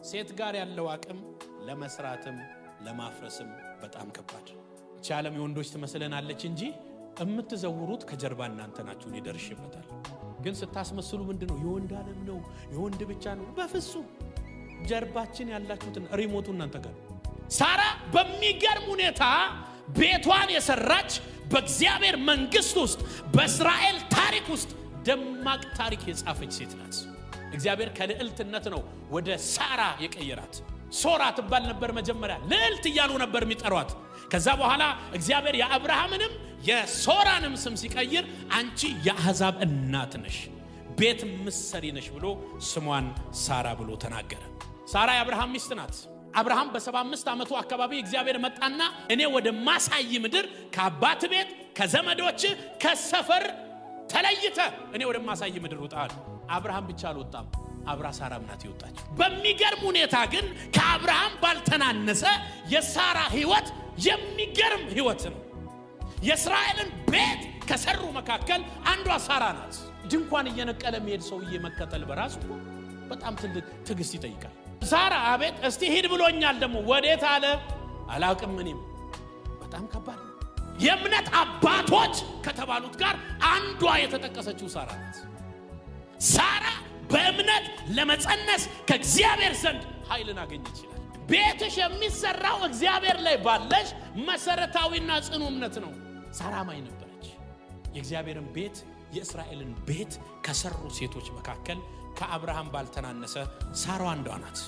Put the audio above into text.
ሴት ጋር ያለው አቅም ለመስራትም ለማፍረስም በጣም ከባድ። እቺ ዓለም የወንዶች ትመስለናለች እንጂ እምትዘውሩት ከጀርባ እናንተ ናችሁ። ይደርሽበታል። ግን ስታስመስሉ ምንድነው የወንድ ዓለም ነው የወንድ ብቻ ነው። በፍጹም ጀርባችን ያላችሁትን ሪሞቱ እናንተ ጋር። ሳራ በሚገርም ሁኔታ ቤቷን የሰራች በእግዚአብሔር መንግስት ውስጥ በእስራኤል ታሪክ ውስጥ ደማቅ ታሪክ የጻፈች ሴት ናት። እግዚአብሔር ከልዕልትነት ነው ወደ ሳራ የቀየራት። ሶራ ትባል ነበር መጀመሪያ፣ ልዕልት እያሉ ነበር የሚጠሯት። ከዛ በኋላ እግዚአብሔር የአብርሃምንም የሶራንም ስም ሲቀይር አንቺ የአሕዛብ እናት ነሽ፣ ቤት ምሰሪ ነሽ ብሎ ስሟን ሳራ ብሎ ተናገረ። ሳራ የአብርሃም ሚስት ናት። አብርሃም በ75 ዓመቱ አካባቢ እግዚአብሔር መጣና እኔ ወደ ማሳይ ምድር ከአባት ቤት ከዘመዶች ከሰፈር ተለይተ እኔ ወደ ማሳይ ምድር ውጣ አለ። አብርሃም ብቻ አልወጣም፣ አብራ ሳራም ናት የወጣችው። በሚገርም ሁኔታ ግን ከአብርሃም ባልተናነሰ የሳራ ህይወት የሚገርም ህይወት ነው። የእስራኤልን ቤት ከሰሩ መካከል አንዷ ሳራ ናት። ድንኳን እየነቀለ መሄድ ሰውዬ መከተል በራሱ በጣም ትልቅ ትዕግስት ይጠይቃል። ሳራ አቤት እስቲ ሂድ ብሎኛል፣ ደግሞ ወዴት አለ አላውቅም። እኔም በጣም ከባድ ነው። የእምነት አባቶች ከተባሉት ጋር አንዷ የተጠቀሰችው ሳራ ናት። ሳራ በእምነት ለመጸነስ ከእግዚአብሔር ዘንድ ኃይልን አገኘች ይላል። ቤትሽ የሚሰራው እግዚአብሔር ላይ ባለሽ መሰረታዊና ጽኑ እምነት ነው። ሳራ ማይ ነበረች። የእግዚአብሔርን ቤት የእስራኤልን ቤት ከሰሩ ሴቶች መካከል ከአብርሃም ባልተናነሰ ሳራ አንዷ ናት።